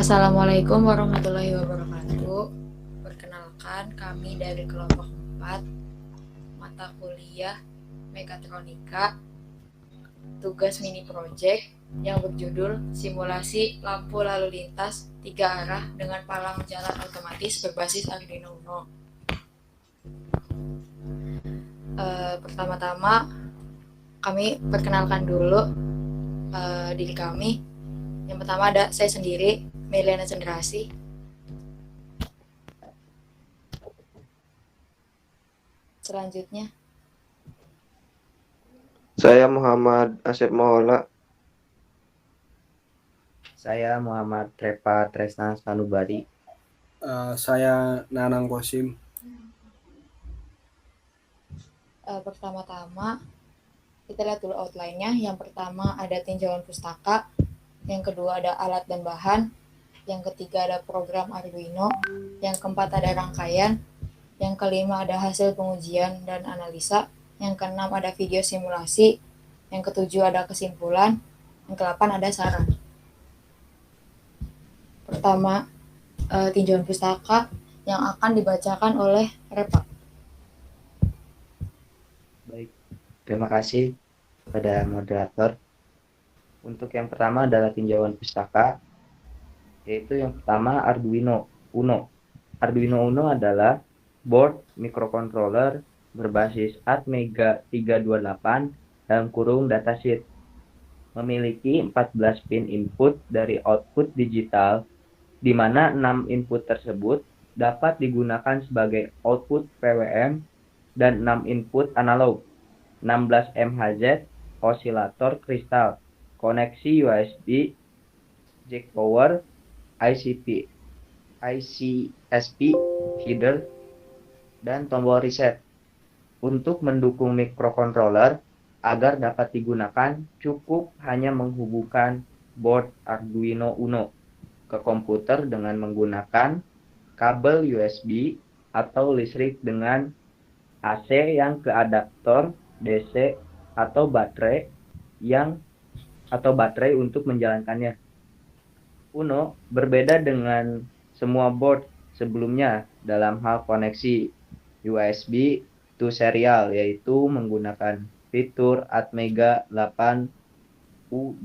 Assalamualaikum warahmatullahi wabarakatuh. Perkenalkan, kami dari kelompok 4, mata kuliah Mekatronika, tugas mini project yang berjudul Simulasi Lampu Lalu Lintas 3 arah dengan palang jalan otomatis berbasis Arduino Uno. Pertama-tama, kami perkenalkan dulu diri kami. Yang pertama ada saya sendiri, Meliana Cendrasi. Selanjutnya, Saya Muhammad Asep Maula. Saya Muhammad Trepa Tresna Sanubari. Saya Nanang Kosim. Pertama-tama kita lihat dulu outline-nya. Yang pertama ada tinjauan pustaka, yang kedua ada alat dan bahan, yang ketiga ada program Arduino, yang keempat ada rangkaian, yang kelima ada hasil pengujian dan analisa, yang keenam ada video simulasi, yang ketujuh ada kesimpulan, yang kedelapan ada saran. Pertama, tinjauan pustaka yang akan dibacakan oleh Repa. Baik, terima kasih kepada moderator. Untuk yang pertama adalah tinjauan pustaka, yaitu yang pertama Arduino Uno. Arduino Uno adalah board microcontroller berbasis Atmega 328 dalam kurung datasheet. Memiliki 14 pin input dari output digital, di mana 6 input tersebut dapat digunakan sebagai output PWM dan 6 input analog, 16 MHz, osilator kristal, koneksi USB, jack power, ICSP, header, dan tombol reset. Untuk mendukung microcontroller agar dapat digunakan, cukup hanya menghubungkan board Arduino Uno ke komputer dengan menggunakan kabel USB atau listrik dengan AC yang ke adaptor DC atau baterai untuk menjalankannya. Uno berbeda dengan semua board sebelumnya dalam hal koneksi USB to serial, yaitu menggunakan fitur Atmega 8U2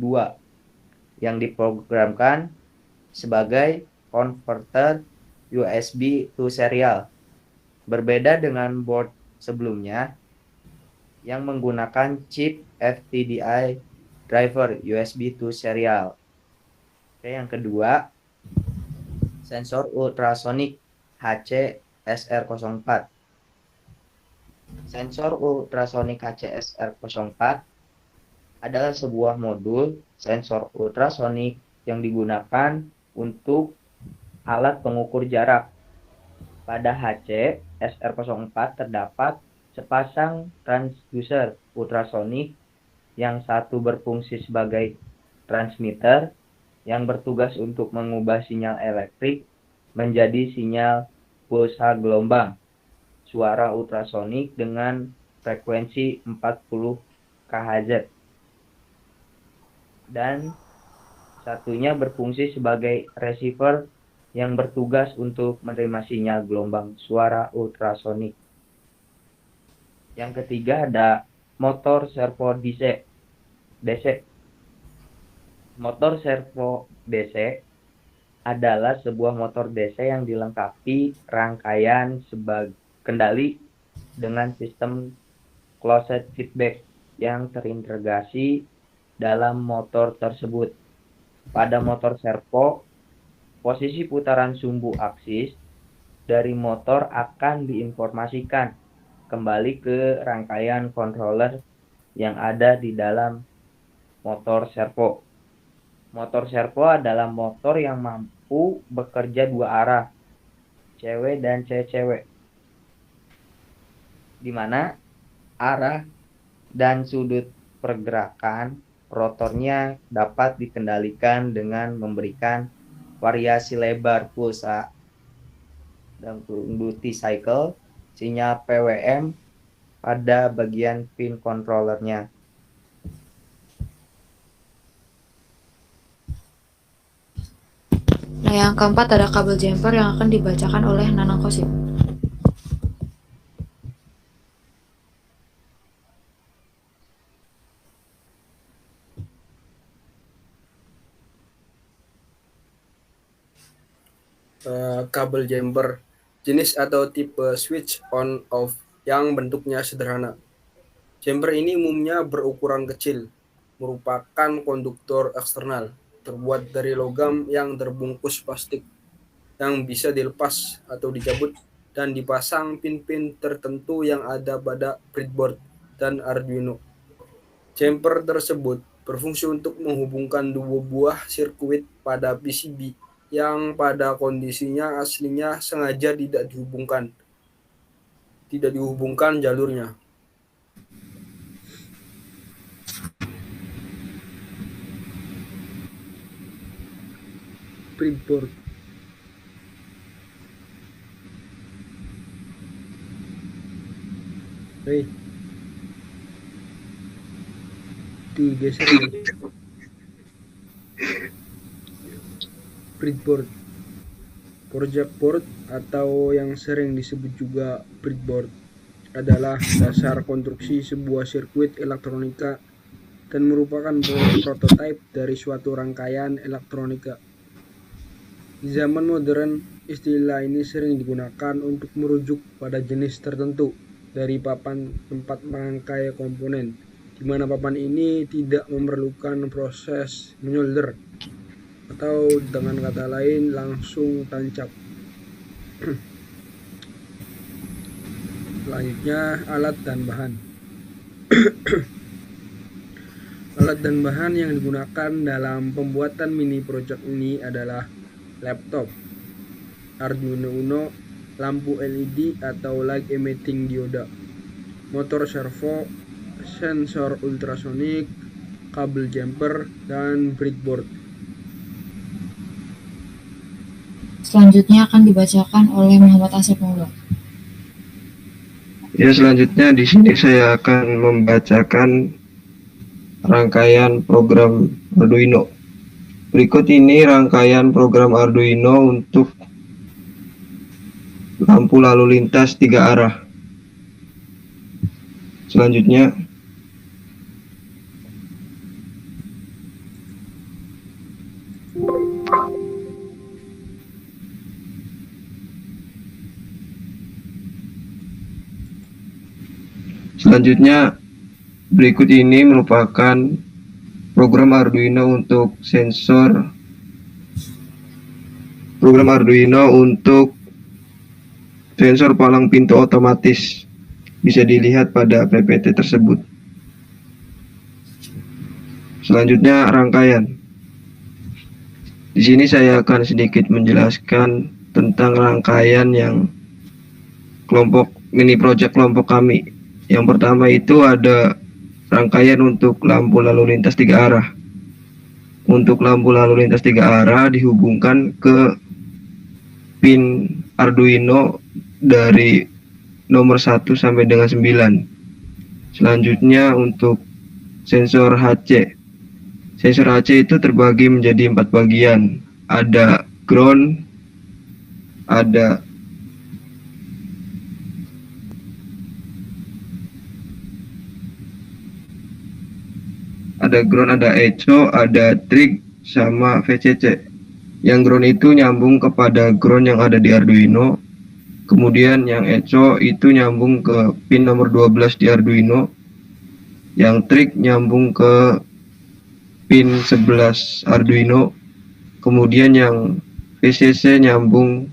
yang diprogramkan sebagai converter USB to serial. Berbeda dengan board sebelumnya yang menggunakan chip FTDI driver USB to serial. Oke, yang kedua, sensor ultrasonic HC-SR04. Sensor ultrasonic HC-SR04 adalah sebuah modul sensor ultrasonik yang digunakan untuk alat pengukur jarak. Pada HC-SR04 terdapat sepasang transducer ultrasonik, yang satu berfungsi sebagai transmitter yang bertugas untuk mengubah sinyal elektrik menjadi sinyal pulsa gelombang suara ultrasonik dengan frekuensi 40 kHz. Dan satunya berfungsi sebagai receiver yang bertugas untuk menerima sinyal gelombang suara ultrasonik. Yang ketiga ada motor servo DC. Motor servo DC adalah sebuah motor DC yang dilengkapi rangkaian sebagai kendali dengan sistem closed feedback yang terintegrasi dalam motor tersebut. Pada motor servo, posisi putaran sumbu aksis dari motor akan diinformasikan kembali ke rangkaian controller yang ada di dalam motor servo. Motor servo adalah motor yang mampu bekerja dua arah, cewek dan cewek, di mana arah dan sudut pergerakan rotornya dapat dikendalikan dengan memberikan variasi lebar pulsa dan duty cycle sinyal PWM pada bagian pin controllernya. Nah, Yang keempat ada kabel jumper yang akan dibacakan oleh Nanang Kosim. Kabel jumper, jenis atau tipe switch on off yang bentuknya sederhana. Jumper ini umumnya berukuran kecil, merupakan konduktor eksternal, terbuat dari logam yang terbungkus plastik, yang bisa dilepas atau dicabut dan dipasang pin-pin tertentu yang ada pada breadboard dan Arduino. Jumper tersebut berfungsi untuk menghubungkan dua buah sirkuit pada PCB yang pada kondisinya aslinya sengaja tidak dihubungkan jalurnya. Breadboard. Digeser. Breadboard, project board atau yang sering disebut juga breadboard, adalah dasar konstruksi sebuah sirkuit elektronika dan merupakan prototipe dari suatu rangkaian elektronika. Di zaman modern, istilah ini sering digunakan untuk merujuk pada jenis tertentu dari papan tempat merangkai komponen, di mana papan ini tidak memerlukan proses menyolder, atau dengan kata lain langsung tancap. Selanjutnya, alat dan bahan. Alat dan bahan yang digunakan dalam pembuatan mini project ini adalah laptop, Arduino Uno, lampu LED atau light emitting dioda, motor servo, sensor ultrasonik, kabel jumper, dan breadboard. Selanjutnya akan dibacakan oleh Muhammad Asep Maula. Ya, selanjutnya di sini saya akan membacakan rangkaian program Arduino. Berikut ini rangkaian program Arduino untuk lampu lalu lintas 3 arah. Selanjutnya, berikut ini merupakan program Arduino untuk sensor palang pintu otomatis. Bisa dilihat pada PPT tersebut. Selanjutnya, rangkaian. Di sini saya akan sedikit menjelaskan tentang rangkaian yang mini project kelompok kami. Yang pertama itu ada rangkaian untuk lampu lalu lintas 3 arah. Untuk lampu lalu lintas 3 arah dihubungkan ke pin Arduino dari nomor 1 sampai dengan 9. Selanjutnya untuk sensor HC. Sensor HC itu terbagi menjadi 4 bagian. Ada ground, ada echo, ada trig, sama VCC. Yang ground itu nyambung kepada ground yang ada di Arduino. Kemudian yang echo itu nyambung ke pin nomor 12 di Arduino. Yang trig nyambung ke pin 11 Arduino. Kemudian yang VCC nyambung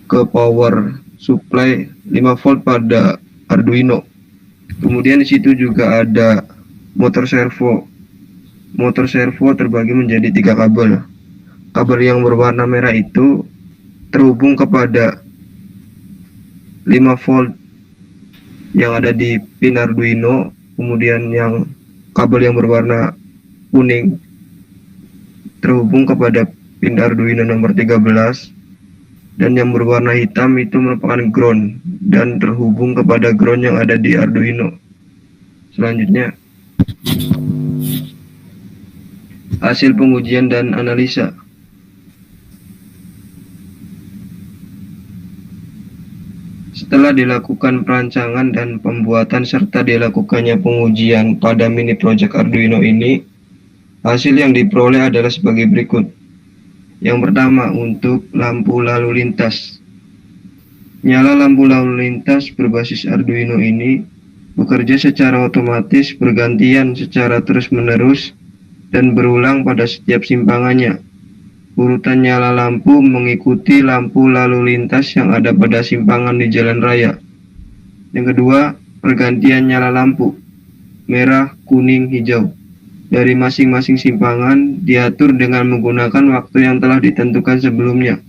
ke power supply 5 volt pada Arduino. Kemudian di situ juga ada motor servo. Motor servo terbagi menjadi 3 kabel. Kabel yang berwarna merah itu terhubung kepada 5 volt yang ada di pin Arduino. Kemudian yang kabel yang berwarna kuning terhubung kepada pin Arduino nomor 13. Dan yang berwarna hitam itu merupakan ground dan terhubung kepada ground yang ada di Arduino. Selanjutnya, hasil pengujian dan analisa. Setelah dilakukan perancangan dan pembuatan serta dilakukannya pengujian pada mini project Arduino ini, hasil yang diperoleh adalah sebagai berikut. Yang pertama, untuk lampu lalu lintas. Nyala lampu lalu lintas berbasis Arduino ini bekerja secara otomatis bergantian secara terus-menerus dan berulang pada setiap simpangannya. Urutan nyala lampu mengikuti lampu lalu lintas yang ada pada simpangan di jalan raya. Yang kedua, pergantian nyala lampu merah, kuning, hijau dari masing-masing simpangan diatur dengan menggunakan waktu yang telah ditentukan sebelumnya.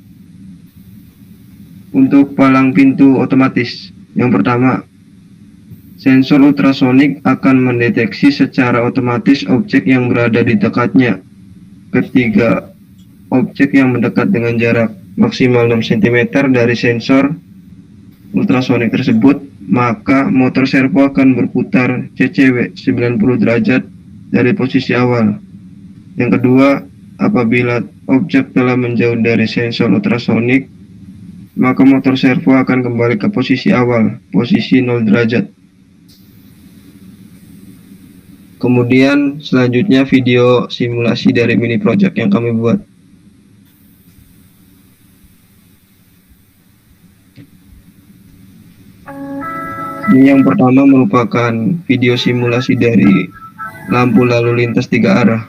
Untuk palang pintu otomatis, yang pertama, sensor ultrasonik akan mendeteksi secara otomatis objek yang berada di dekatnya. Ketiga, objek yang mendekat dengan jarak maksimal 6 cm dari sensor ultrasonik tersebut, maka motor servo akan berputar CCW 90 derajat dari posisi awal. Yang kedua, apabila objek telah menjauh dari sensor ultrasonik, maka motor servo akan kembali ke posisi awal, posisi 0 derajat. Kemudian selanjutnya video simulasi dari mini project yang kami buat. Ini yang pertama merupakan video simulasi dari lampu lalu lintas 3 arah.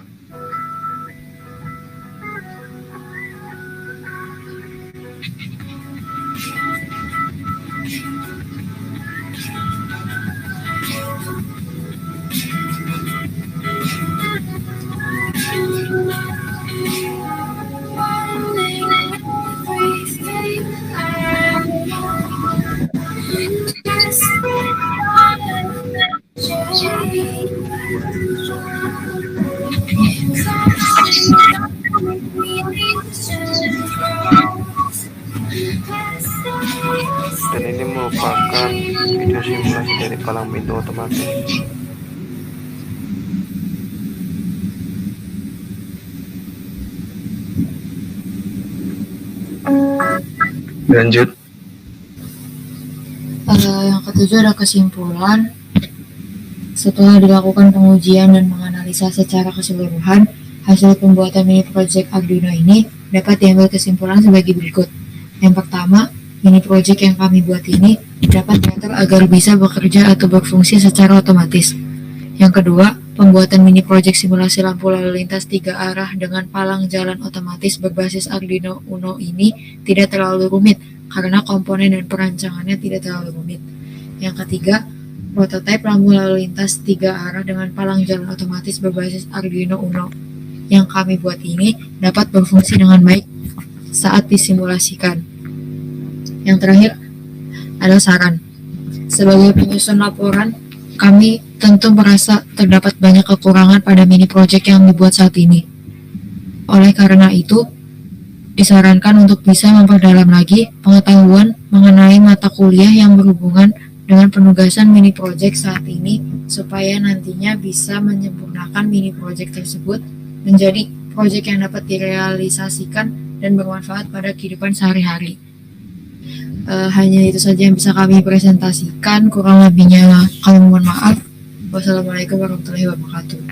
Dan ini merupakan video simulasi dari palang pintu otomatis. Lanjut. Yang ketujuh ada kesimpulan. Setelah dilakukan pengujian dan menganalisa secara keseluruhan, hasil pembuatan mini project Arduino ini dapat diambil kesimpulan sebagai berikut. Yang pertama, mini project yang kami buat ini dapat diatur agar bisa bekerja atau berfungsi secara otomatis. Yang kedua, pembuatan mini project simulasi lampu lalu lintas 3 arah dengan palang jalan otomatis berbasis Arduino Uno ini tidak terlalu rumit karena komponen dan perancangannya tidak terlalu rumit. Yang ketiga, prototipe lampu lalu lintas 3 arah dengan palang jalan otomatis berbasis Arduino Uno yang kami buat ini dapat berfungsi dengan baik saat disimulasikan. Yang terakhir, ada saran. Sebagai penyusun laporan, kami tentu merasa terdapat banyak kekurangan pada mini project yang dibuat saat ini. Oleh karena itu, disarankan untuk bisa memperdalam lagi pengetahuan mengenai mata kuliah yang berhubungan dengan penugasan mini project saat ini supaya nantinya bisa menyempurnakan mini project tersebut menjadi project yang dapat direalisasikan dan bermanfaat pada kehidupan sehari-hari. Hanya itu saja yang bisa kami presentasikan, kurang lebihnya kami mohon maaf. Wassalamualaikum warahmatullahi wabarakatuh.